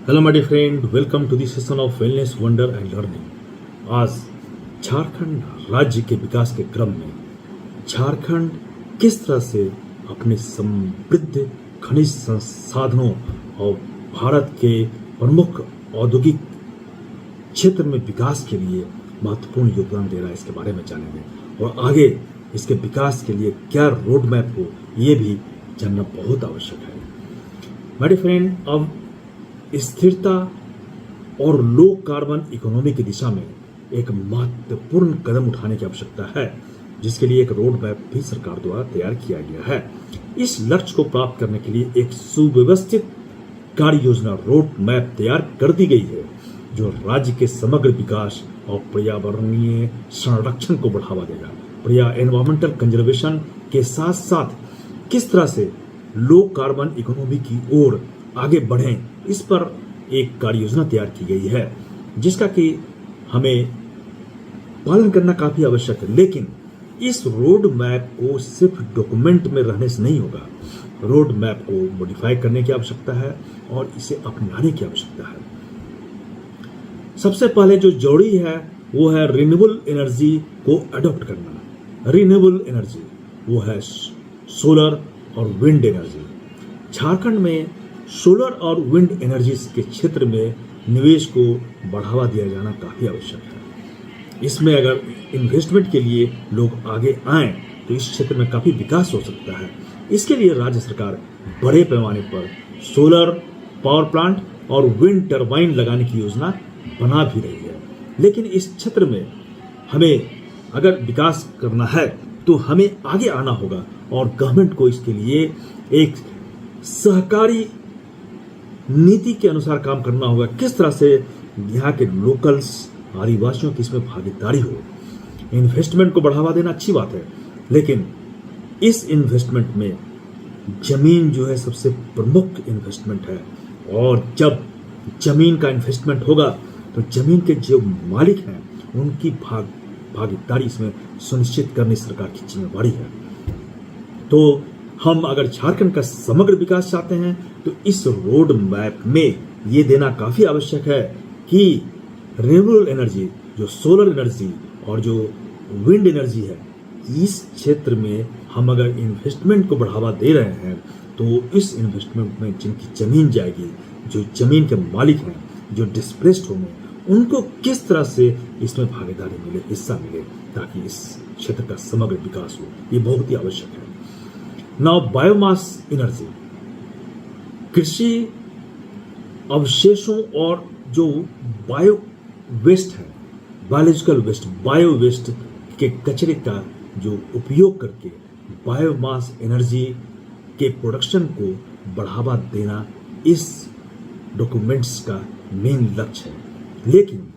Hello my dear friend, welcome to the session of wellness wonder and learning. आज झारखंड राज्य के विकास के क्रम में झारखंड किस तरह से अपने समृद्ध खनिज संसाधनों और भारत के प्रमुख औद्योगिक क्षेत्र में विकास के लिए महत्वपूर्ण योगदान दे रहा है, इसके बारे में जानेंगे। और आगे इसके विकास के लिए क्या रोड मैप हो, ये भी जानना बहुत आवश्यक है। माय डियर फ्रेंड, अब स्थिरता और लो कार्बन इकोनॉमी की दिशा में एक महत्वपूर्ण कदम उठाने की आवश्यकता है, जिसके लिए एक रोड मैप भी सरकार द्वारा तैयार किया गया है। इस लक्ष्य को प्राप्त करने के लिए एक सुव्यवस्थित कार्य योजना रोड मैप तैयार कर दी गई है, जो राज्य के समग्र विकास और पर्यावरणीय संरक्षण को बढ़ावा देगा। एनवायरमेंटल कंजर्वेशन के साथ साथ किस तरह से लो कार्बन इकोनॉमी की ओर आगे बढ़ें, इस पर एक कार्य योजना तैयार की गई है, जिसका कि हमें पालन करना काफी आवश्यक है। लेकिन इस रोड मैप को सिर्फ डॉक्यूमेंट में रहने से नहीं होगा। रोड मैप को मॉडिफाई करने की आवश्यकता है और इसे अपनाने की आवश्यकता है। सबसे पहले जो जरूरी है वो है रिन्यूएबल एनर्जी को अडॉप्ट करना। रिन्यूएबल एनर्जी वो है सोलर और विंड एनर्जी। झारखंड में सोलर और विंड एनर्जी के क्षेत्र में निवेश को बढ़ावा दिया जाना काफी आवश्यक है। इसमें अगर इन्वेस्टमेंट के लिए लोग आगे आएं तो इस क्षेत्र में काफी विकास हो सकता है। इसके लिए राज्य सरकार बड़े पैमाने पर सोलर पावर प्लांट और विंड टरबाइन लगाने की योजना बना भी रही है। लेकिन इस क्षेत्र में हमें अगर विकास करना है तो हमें आगे आना होगा और गवर्नमेंट को इसके लिए एक सहकारी नीति के अनुसार काम करना होगा। किस तरह से यहाँ के लोकल्स आदिवासियों की इसमें भागीदारी हो। इन्वेस्टमेंट को बढ़ावा देना अच्छी बात है, लेकिन इस इन्वेस्टमेंट में जमीन जो है सबसे प्रमुख इन्वेस्टमेंट है। और जब जमीन का इन्वेस्टमेंट होगा तो जमीन के जो मालिक हैं उनकी भागीदारी इसमें सुनिश्चित करनी सरकार की जिम्मेवारी है। तो हम अगर झारखंड का समग्र विकास चाहते हैं तो इस रोड मैप में ये देना काफी आवश्यक है कि रिन्यूएबल एनर्जी, जो सोलर एनर्जी और जो विंड एनर्जी है, इस क्षेत्र में हम अगर इन्वेस्टमेंट को बढ़ावा दे रहे हैं तो इस इन्वेस्टमेंट में जिनकी जमीन जाएगी, जो जमीन के मालिक हैं, जो डिस्प्लेस्ड होंगे, उनको किस तरह से इसमें भागीदारी मिले, हिस्सा मिले, ताकि इस क्षेत्र का समग्र विकास हो। ये बहुत ही आवश्यक है। नाउ बायोमास एनर्जी, कृषि अवशेषों और जो बायो वेस्ट है, बायोलॉजिकल वेस्ट, बायो वेस्ट के कचरे का जो उपयोग करके बायोमास एनर्जी के प्रोडक्शन को बढ़ावा देना इस डॉक्यूमेंट्स का मेन लक्ष्य है। लेकिन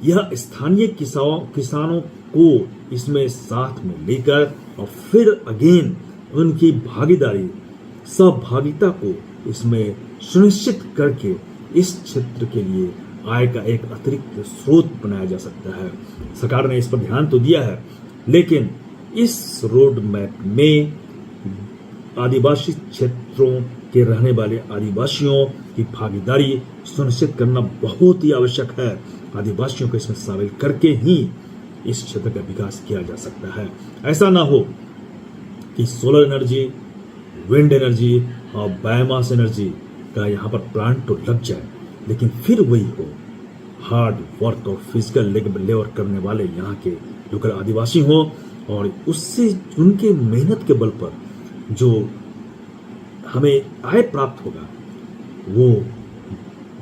यह स्थानीय किसानों को इसमें साथ में लेकर और फिर अगेन उनकी भागीदारी, सहभागिता को इसमें सुनिश्चित करके इस क्षेत्र के लिए आय का एक अतिरिक्त स्रोत बनाया जा सकता है। सरकार ने इस पर ध्यान तो दिया है, लेकिन इस रोड मैप में आदिवासी क्षेत्रों के रहने वाले आदिवासियों की भागीदारी सुनिश्चित करना बहुत ही आवश्यक है। आदिवासियों को इसमें शामिल करके ही इस क्षेत्र का विकास किया जा सकता है। ऐसा ना हो कि सोलर एनर्जी, विंड एनर्जी और बायोमास एनर्जी का यहाँ पर प्लांट तो लग जाए, लेकिन फिर वही हो हार्ड वर्क और फिजिकल लेबर करने वाले यहाँ के लोकल आदिवासी हों और उससे उनके मेहनत के बल पर जो हमें आय प्राप्त होगा वो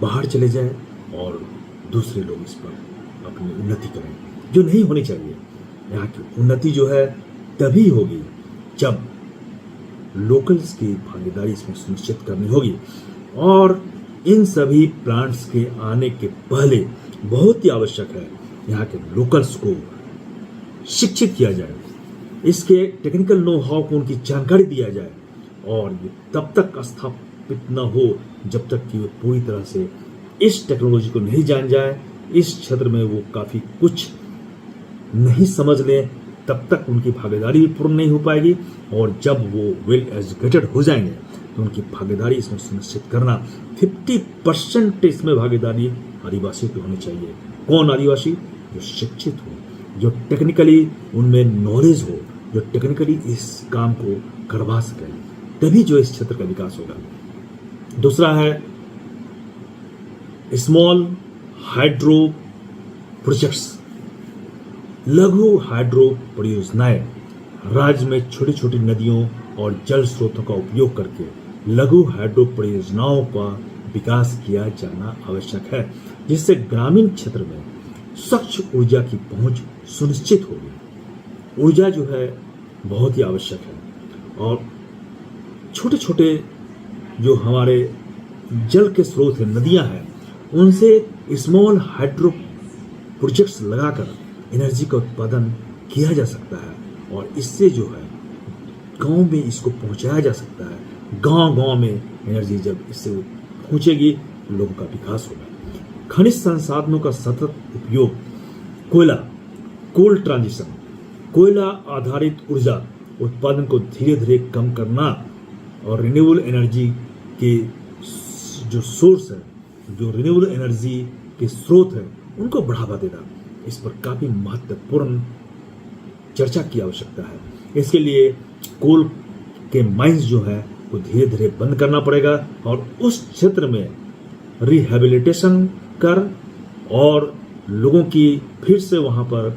बाहर चले जाए और दूसरे लोग इस पर अपनी उन्नति करें, जो नहीं होनी चाहिए। यहाँ की उन्नति जो है तभी होगी जब लोकल्स की भागीदारी इसमें सुनिश्चित करनी होगी। और इन सभी प्लांट्स के आने के पहले बहुत ही आवश्यक है यहाँ के लोकल्स को शिक्षित किया जाए, इसके टेक्निकल नो हाउ को उनकी जानकारी दिया जाए, और ये तब तक स्थापित न हो जब तक कि वो पूरी तरह से इस टेक्नोलॉजी को नहीं जान जाए, इस क्षेत्र में वो काफी कुछ नहीं समझ ले, तब तक उनकी भागीदारी भी पूर्ण नहीं हो पाएगी। और जब वो वेल एजुकेटेड हो जाएंगे तो उनकी भागीदारी इसमें सुनिश्चित करना। 50% इसमें भागीदारी आदिवासियों की होनी चाहिए। कौन आदिवासी? जो शिक्षित हो, जो टेक्निकली उनमें नॉलेज हो, जो टेक्निकली इस काम को करवा सके, तभी जो इस क्षेत्र का विकास होगा। दूसरा है स्मॉल हाइड्रो प्रोजेक्ट्स, लघु हाइड्रो परियोजनाएं। राज्य में छोटी छोटी नदियों और जल स्रोतों का उपयोग करके लघु हाइड्रो परियोजनाओं का विकास किया जाना आवश्यक है, जिससे ग्रामीण क्षेत्र में स्वच्छ ऊर्जा की पहुंच सुनिश्चित होगी। ऊर्जा जो है बहुत ही आवश्यक है, और छोटे छोटे जो हमारे जल के स्रोत हैं, नदियां हैं, उनसे स्मॉल हाइड्रो प्रोजेक्ट्स लगाकर एनर्जी का उत्पादन किया जा सकता है, और इससे जो है गांव में इसको पहुंचाया जा सकता है। गांव गांव में एनर्जी जब इससे पहुंचेगी, लोगों का विकास होगा। खनिज संसाधनों का सतत उपयोग, कोयला, कोल ट्रांजिशन, कोयला आधारित ऊर्जा उत्पादन को धीरे धीरे कम करना, और रिन्यूएबल एनर्जी के जो सोर्स है, जो रिन्यूएबल एनर्जी के स्रोत है, उनको बढ़ावा देना, इस पर काफी महत्वपूर्ण चर्चा की आवश्यकता है। इसके लिए कोल के माइंस जो है वो धीरे धीरे बंद करना पड़ेगा, और उस क्षेत्र में रिहेबिलिटेशन कर और लोगों की फिर से वहां पर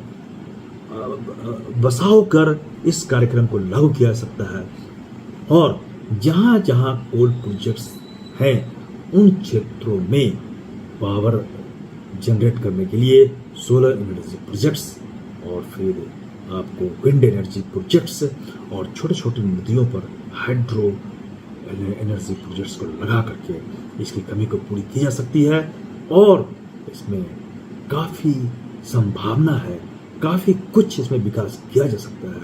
बसाव कर इस कार्यक्रम को लागू किया जा सकता है। और जहां जहां कोल प्रोजेक्ट्स हैं, उन क्षेत्रों में पावर जनरेट करने के लिए सोलर एनर्जी प्रोजेक्ट्स, और फिर आपको विंड एनर्जी प्रोजेक्ट्स, और छोटे छोटे नदियों पर हाइड्रो एनर्जी प्रोजेक्ट्स को लगा करके इसकी कमी को पूरी की जा सकती है। और इसमें काफ़ी संभावना है, काफ़ी कुछ इसमें विकास किया जा सकता है।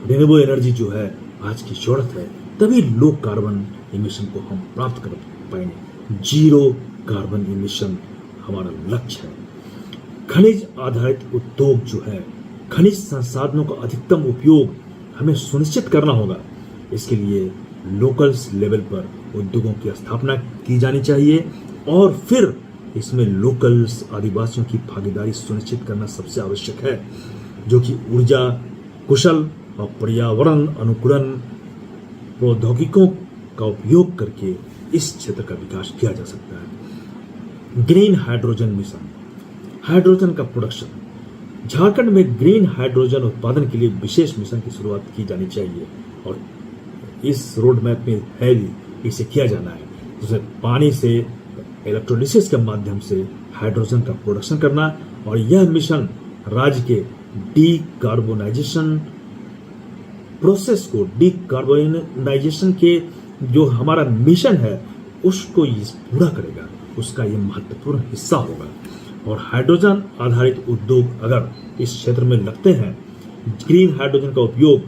रिन्यूएबल एनर्जी जो है आज की जरूरत है, तभी लो कार्बन इमिशन को हम प्राप्त कर पाएंगे। जीरो कार्बन इमिशन हमारा लक्ष्य है। खनिज आधारित उद्योग जो है, खनिज संसाधनों का अधिकतम उपयोग हमें सुनिश्चित करना होगा। इसके लिए लोकल्स लेवल पर उद्योगों की स्थापना की जानी चाहिए, और फिर इसमें लोकल्स आदिवासियों की भागीदारी सुनिश्चित करना सबसे आवश्यक है, जो कि ऊर्जा कुशल और पर्यावरण अनुकूलन प्रौद्योगिकियों का उपयोग करके इस क्षेत्र का विकास किया जा सकता है। ग्रीन हाइड्रोजन मिशन, हाइड्रोजन का प्रोडक्शन। झारखंड में ग्रीन हाइड्रोजन उत्पादन के लिए विशेष मिशन की शुरुआत की जानी चाहिए, और इस रोड मैप में है भी इसे किया जाना है। जैसे पानी से इलेक्ट्रोलिसिस के माध्यम से हाइड्रोजन का प्रोडक्शन करना, और यह मिशन राज्य के डीकार्बोनाइजेशन प्रोसेस को, डीकार्बोनाइजेशन के जो हमारा मिशन है उसको ये पूरा करेगा, उसका ये महत्वपूर्ण हिस्सा होगा। और हाइड्रोजन आधारित उद्योग अगर इस क्षेत्र में लगते हैं, ग्रीन हाइड्रोजन का उपयोग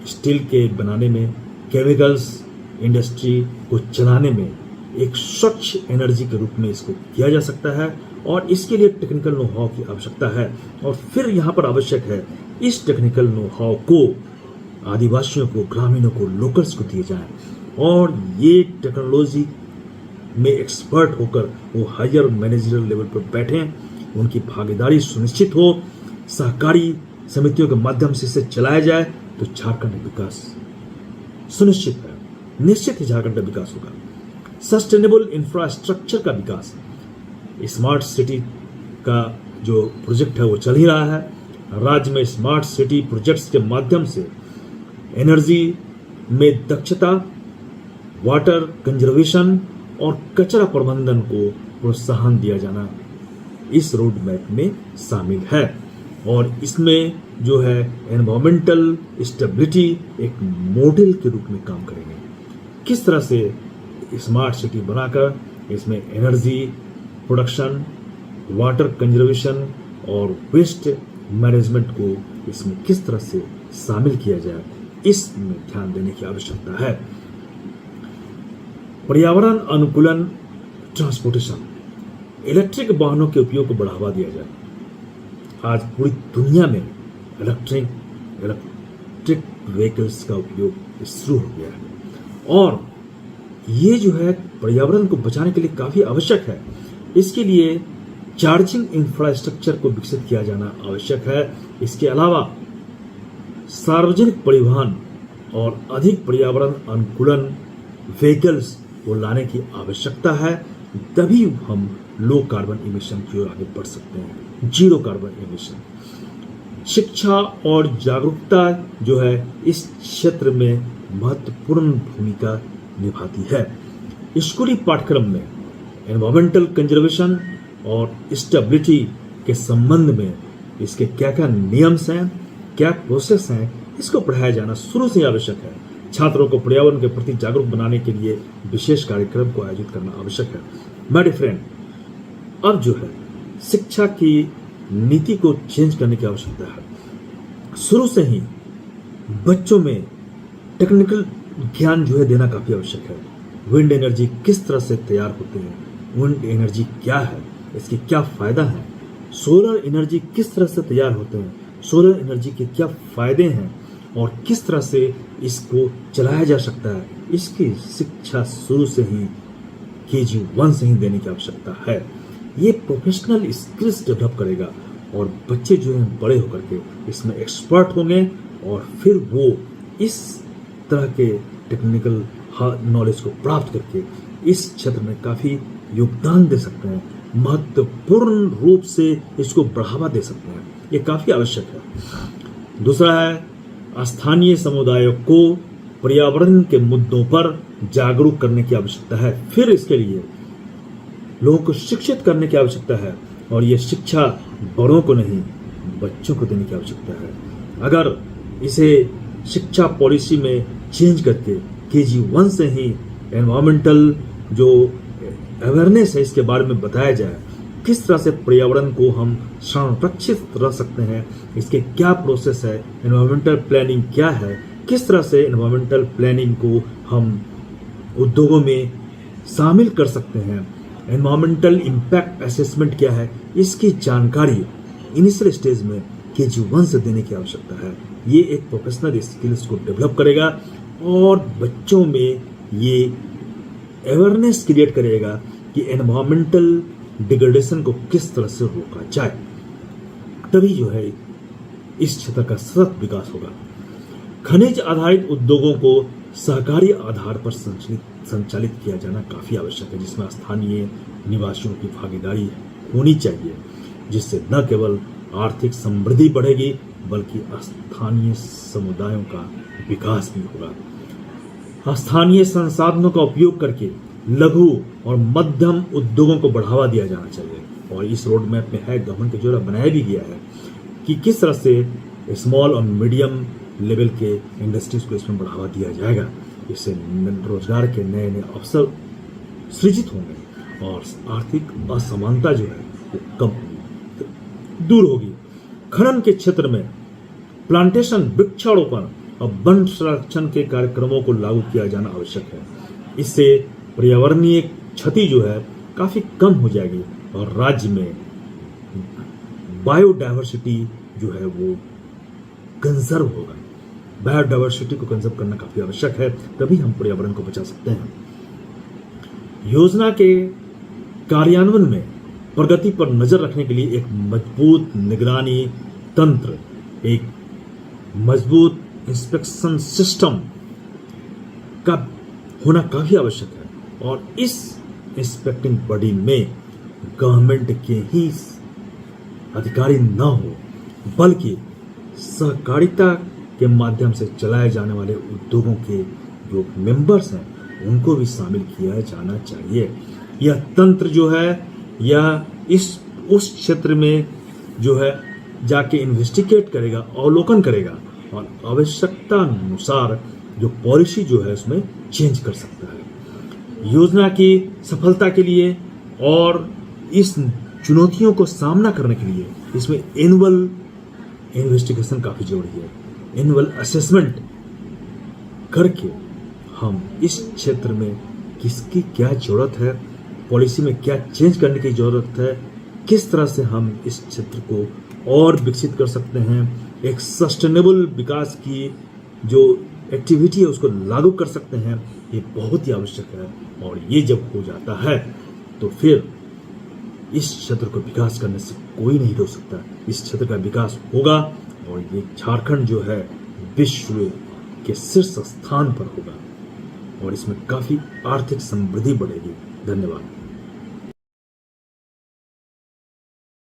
स्टील के बनाने में, केमिकल्स इंडस्ट्री को चलाने में एक स्वच्छ एनर्जी के रूप में इसको किया जा सकता है, और इसके लिए टेक्निकल नो हाउ की आवश्यकता है। और फिर यहाँ पर आवश्यक है इस टेक्निकल नो हाउ को आदिवासियों को, ग्रामीणों को, लोकल्स को दिए जाए, और ये टेक्नोलॉजी में एक्सपर्ट होकर वो हायर मैनेजरियल लेवल पर बैठें, उनकी भागीदारी सुनिश्चित हो, सहकारी समितियों के माध्यम से इसे चलाया जाए, तो झारखंड का विकास सुनिश्चित है, निश्चित ही झारखंड का विकास होगा। सस्टेनेबल इंफ्रास्ट्रक्चर का विकास, स्मार्ट सिटी का जो प्रोजेक्ट है वो चल ही रहा है। राज्य में स्मार्ट सिटी प्रोजेक्ट्स के माध्यम से एनर्जी में दक्षता, वाटर कंजर्वेशन और कचरा प्रबंधन को प्रोत्साहन दिया जाना इस रोड मैप में शामिल है, और इसमें जो है एनवायरमेंटल स्टेबिलिटी एक मॉडल के रूप में काम करेंगे। किस तरह से स्मार्ट सिटी बनाकर इसमें एनर्जी प्रोडक्शन, वाटर कंजर्वेशन और वेस्ट मैनेजमेंट को इसमें किस तरह से शामिल किया जाए, इसमें ध्यान देने की आवश्यकता है। पर्यावरण अनुकूलन ट्रांसपोर्टेशन, इलेक्ट्रिक वाहनों के उपयोग को बढ़ावा दिया जाए। आज पूरी दुनिया में इलेक्ट्रिक व्हीकल्स का उपयोग शुरू हो गया है, और ये जो है पर्यावरण को बचाने के लिए काफ़ी आवश्यक है। इसके लिए चार्जिंग इंफ्रास्ट्रक्चर को विकसित किया जाना आवश्यक है। इसके अलावा सार्वजनिक परिवहन और अधिक पर्यावरण अनुकूलन व्हीकल्स को लाने की आवश्यकता है, तभी हम लो कार्बन इमिशन की ओर आगे बढ़ सकते हैं, जीरो कार्बन इमिशन। शिक्षा और जागरूकता जो है इस क्षेत्र में महत्वपूर्ण भूमिका निभाती है। स्कूली पाठ्यक्रम में एनवायरमेंटल कंजर्वेशन और स्टेबिलिटी के संबंध में इसके क्या क्या नियम्स हैं, क्या प्रोसेस हैं, इसको पढ़ाया जाना शुरू से आवश्यक है। छात्रों को पर्यावरण के प्रति जागरूक बनाने के लिए विशेष कार्यक्रम को आयोजित करना आवश्यक है। माय फ्रेंड, अब जो है शिक्षा की नीति को चेंज करने की आवश्यकता है। शुरू से ही बच्चों में टेक्निकल ज्ञान जो है देना काफी आवश्यक है। विंड एनर्जी किस तरह से तैयार होते हैं, विंड एनर्जी क्या है, इसके क्या फायदा है, सोलर एनर्जी किस तरह से तैयार होते हैं, सोलर एनर्जी के क्या फायदे हैं और किस तरह से इसको चलाया जा सकता है, इसकी शिक्षा शुरू से ही KG 1 से ही देने की आवश्यकता है। ये प्रोफेशनल स्किल्स डेवलप करेगा और बच्चे जो हैं बड़े होकर के इसमें एक्सपर्ट होंगे और फिर वो इस तरह के टेक्निकल नॉलेज को प्राप्त करके इस क्षेत्र में काफ़ी योगदान दे सकते हैं, महत्वपूर्ण रूप से इसको बढ़ावा दे सकते हैं। ये काफ़ी आवश्यक है। दूसरा है स्थानीय समुदायों को पर्यावरण के मुद्दों पर जागरूक करने की आवश्यकता है। फिर इसके लिए लोगों को शिक्षित करने की आवश्यकता है और ये शिक्षा बड़ों को नहीं बच्चों को देने की आवश्यकता है। अगर इसे शिक्षा पॉलिसी में चेंज करके KG 1 से ही एनवायरमेंटल जो अवेयरनेस है इसके बारे में बताया जाए, किस तरह से पर्यावरण को हम संरक्षित रख सकते हैं, इसके क्या प्रोसेस है, एनवायरमेंटल प्लानिंग क्या है, किस तरह से एनवायरमेंटल प्लानिंग को हम उद्योगों में शामिल कर सकते हैं, एनवायरमेंटल इम्पैक्ट असेसमेंट क्या है, इसकी जानकारी इनिशियल स्टेज में KG 1 से देने की आवश्यकता है। ये एक प्रोफेशनल स्किल्स को डेवलप करेगा और बच्चों में ये अवेयरनेस क्रिएट करेगा कि एनवायरमेंटल डिग्रेडेशन को किस तरह से रोका जाए, तभी जो है इस क्षेत्र का सतत विकास होगा। खनिज आधारित उद्योगों को सहकारी आधार पर संचालित किया जाना काफी आवश्यक है, जिसमें स्थानीय निवासियों की भागीदारी होनी चाहिए, जिससे न केवल आर्थिक समृद्धि बढ़ेगी बल्कि स्थानीय समुदायों का विकास भी होगा। स्थानीय संसाधनों का उपयोग करके लघु और मध्यम उद्योगों को बढ़ावा दिया जाना चाहिए और इस रोड मैप में है, गवर्नमेंट के द्वारा बनाया भी गया है कि किस तरह से स्मॉल और मीडियम लेवल के इंडस्ट्रीज को इसमें बढ़ावा दिया जाएगा। इससे रोजगार के नए नए अवसर सृजित होंगे और आर्थिक असमानता जो है वो कम दूर होगी। खनन के क्षेत्र में प्लांटेशन, वृक्षारोपण और वन संरक्षण के कार्यक्रमों को लागू किया जाना आवश्यक है। इससे पर्यावरणीय क्षति जो है काफी कम हो जाएगी और राज्य में बायोडायवर्सिटी जो है वो कंजर्व होगा। बायोडायवर्सिटी को कंजर्व करना काफी आवश्यक है, तभी हम पर्यावरण को बचा सकते हैं। योजना के कार्यान्वयन में प्रगति पर नजर रखने के लिए एक मजबूत निगरानी तंत्र, एक मजबूत इंस्पेक्शन सिस्टम का होना काफी आवश्यक है और इस इंस्पेक्टिंग बॉडी में गवर्नमेंट के ही अधिकारी न हो बल्कि सहकारिता के माध्यम से चलाए जाने वाले उद्योगों के जो मेंबर्स हैं उनको भी शामिल किया जाना चाहिए। यह तंत्र जो है यह उस क्षेत्र में जो है जाके इन्वेस्टिगेट करेगा, अवलोकन करेगा और आवश्यकता अनुसार जो पॉलिसी जो है उसमें चेंज कर सकता है। योजना की सफलता के लिए और इस चुनौतियों को सामना करने के लिए इसमें एनुअल इन्वेस्टिगेशन काफी जरूरी है। एनुअल असेसमेंट करके हम इस क्षेत्र में किसकी क्या जरूरत है, पॉलिसी में क्या चेंज करने की जरूरत है, किस तरह से हम इस क्षेत्र को और विकसित कर सकते हैं, एक सस्टेनेबल विकास की जो एक्टिविटी है उसको लागू कर सकते हैं, ये बहुत ही आवश्यक है। और ये जब हो जाता है तो फिर इस क्षेत्र को विकास करने से कोई नहीं रोक सकता। इस क्षेत्र का विकास होगा और ये झारखंड जो है विश्व के शीर्ष स्थान पर होगा और इसमें काफी आर्थिक समृद्धि बढ़ेगी। धन्यवाद।